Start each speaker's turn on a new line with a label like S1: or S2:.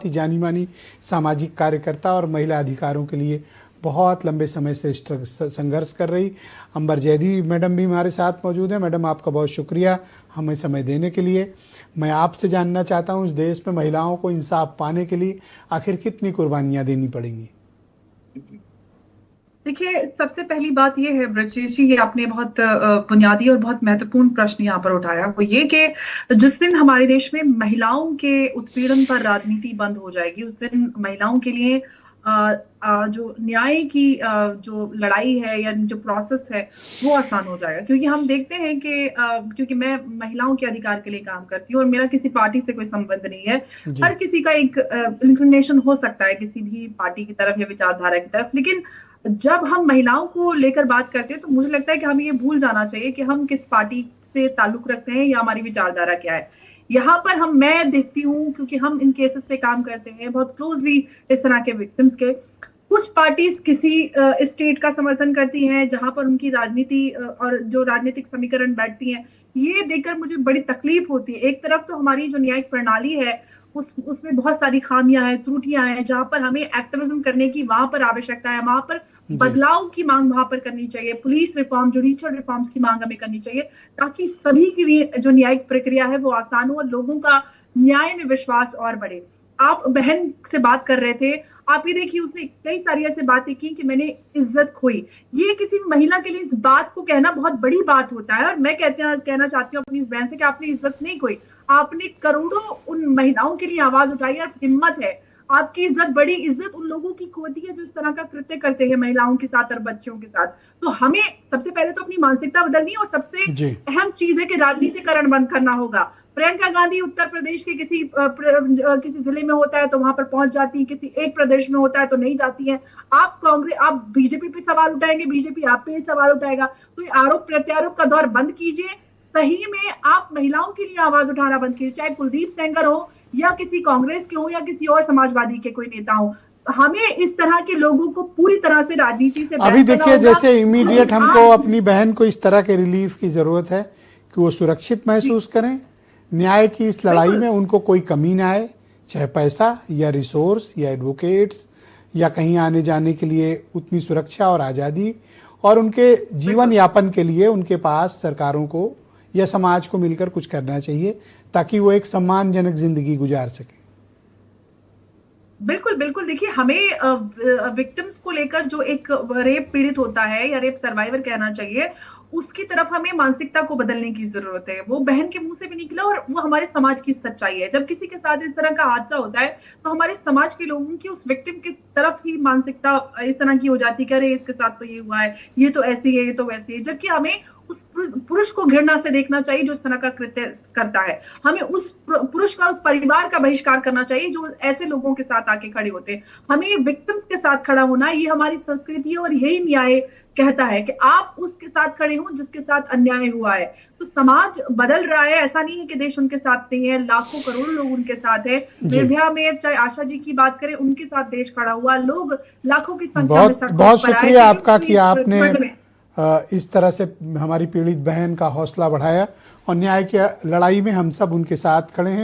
S1: ही जानी मानी सामाजिक कार्यकर्ता और महिला अधिकारों के लिए बहुत लंबे समय से संघर्ष कर रही अंबर जैदी मैडम भी हमारे साथ मौजूद हैं। मैडम, आपका बहुत शुक्रिया हमें समय देने के लिए। मैं आपसे जानना चाहता हूं, इस देश में महिलाओं को इंसाफ पाने के लिए आखिर कितनी कुर्बानियां देनी पड़ेंगी?
S2: देखिए, सबसे पहली बात यह है ब्रजेश जी, ये आपने बहुत बुनियादी और बहुत महत्वपूर्ण प्रश्न यहाँ पर उठाया, वो ये कि जिस दिन हमारे देश में महिलाओं के उत्पीड़न पर राजनीति बंद हो जाएगी, उस दिन महिलाओं के लिए जो न्याय की जो लड़ाई है या जो प्रोसेस है वो आसान हो जाएगा। क्योंकि हम देखते हैं कि क्योंकि मैं महिलाओं के अधिकार के लिए काम करती हूँ और मेरा किसी पार्टी से कोई संबंध नहीं है। हर किसी का एक इंक्लिनेशन हो सकता है किसी भी पार्टी की तरफ या विचारधारा की तरफ, लेकिन जब हम महिलाओं को लेकर बात करते हैं तो मुझे लगता है कि हमें ये भूल जाना चाहिए कि हम किस पार्टी से ताल्लुक रखते हैं या हमारी विचारधारा क्या है। यहाँ पर मैं देखती हूँ, क्योंकि हम इन केसेस पे काम करते हैं बहुत क्लोजली इस तरह के विक्टिम्स के, कुछ पार्टीज किसी स्टेट का समर्थन करती हैं जहां पर उनकी राजनीति और जो राजनीतिक समीकरण बैठती हैं, ये देखकर मुझे बड़ी तकलीफ होती है। एक तरफ तो हमारी जो न्यायिक प्रणाली है उसमें बहुत सारी खामियां हैं, त्रुटियां हैं, जहां पर हमें एक्टिविज्म करने की वहां पर आवश्यकता है, वहां पर बदलाव की मांग वहां पर करनी चाहिए, पुलिस रिफॉर्म, जुडिशियल रिफॉर्म्स की मांग हमें करनी चाहिए, ताकि सभी की जो न्यायिक प्रक्रिया है वो आसान हो और लोगों का न्याय में विश्वास और बढ़े। आप बहन से बात कर रहे थे, आप ये देखिए उसने कई सारी ऐसे बातें की कि मैंने इज्जत खोई। ये किसी महिला के लिए इस बात को कहना बहुत बड़ी बात होता है, और मैं कहना चाहती हूँ अपनी इस बहन से कि आपने इज्जत नहीं खोई, आपने करोड़ों उन महिलाओं के लिए आवाज उठाई और हिम्मत है। आपकी इज्जत, बड़ी इज्जत उन लोगों की खोती है जो इस तरह का कृत्य करते हैं महिलाओं के साथ और बच्चों के साथ। तो हमें सबसे पहले तो अपनी मानसिकता बदलनी है और सबसे अहम चीज है कि राजनीतिकरण बंद करना होगा। प्रियंका गांधी उत्तर प्रदेश के किसी जिले में होता है तो वहां पर पहुंच जाती है, किसी एक प्रदेश में होता है तो नहीं जाती है। आप बीजेपी पे सवाल उठाएंगे, बीजेपी आप पे सवाल उठाएगा। तो ये आरोप प्रत्यारोप का दौर बंद कीजिए, सही में आप महिलाओं के लिए आवाज उठाना बंद कीजिए, चाहे कुलदीप सेंगर हो या किसी कांग्रेस के हो या किसी और समाजवादी के कोई नेता हो। हमें इस तरह के लोगों को पूरी तरह से राजनीति से
S1: अभी देखिए, जैसे इमीडिएट हमको अपनी बहन को इस तरह के रिलीफ की जरूरत है कि वो सुरक्षित महसूस करें, न्याय की इस लड़ाई में उनको कोई कमी ना आए, चाहे पैसा या रिसोर्स या एडवोकेट्स या कहीं आने जाने के लिए उतनी सुरक्षा और आज़ादी, और उनके जीवन यापन के लिए उनके पास सरकारों को या समाज को मिलकर कुछ करना चाहिए ताकि वो एक सम्मानजनक जिंदगी गुजार सके।
S2: बिल्कुल बिल्कुल। देखिए, हमें विक्टिम्स को लेकर, जो एक रेप पीड़ित होता है या रेप सर्वाइवर कहना चाहिए, उसकी तरफ हमें मानसिकता को बदलने की जरूरत है। वो बहन के मुंह से भी निकला और वो हमारे समाज की सच्चाई है। जब किसी के साथ इस तरह का हादसा होता है तो हमारे समाज के लोगों की उस विक्टिम की तरफ ही मानसिकता इस तरह की हो जाती है कि अरे इसके साथ तो ये हुआ है, ये तो ऐसी है, ये तो वैसी है। जबकि हमें उस पुरुष को घृणा से देखना चाहिए जो इस तरह का कृत्य करता है। हमें उस पुरुष का, उस परिवार का बहिष्कार करना चाहिए जो ऐसे लोगों के साथ आके खड़े होते हैं। हमें विक्टिम्स के साथ खड़ा होना, ये हमारी संस्कृति है और यही न्याय कहता है कि आप उसके साथ खड़े हों जिसके साथ अन्याय हुआ है। तो समाज बदल रहा है, ऐसा नहीं है कि देश उनके साथ नहीं है, लाखों करोड़ों लोग उनके साथ है। निर्भया में चाहे आशा जी की बात करें, उनके साथ देश खड़ा हुआ, लोग लाखों की संख्या में सड़कों पर आए।
S1: बहुत शुक्रिया आपका कि आपने इस तरह से हमारी पीड़ित बहन का हौसला बढ़ाया, और न्याय की लड़ाई में हम सब उनके साथ खड़े हैं।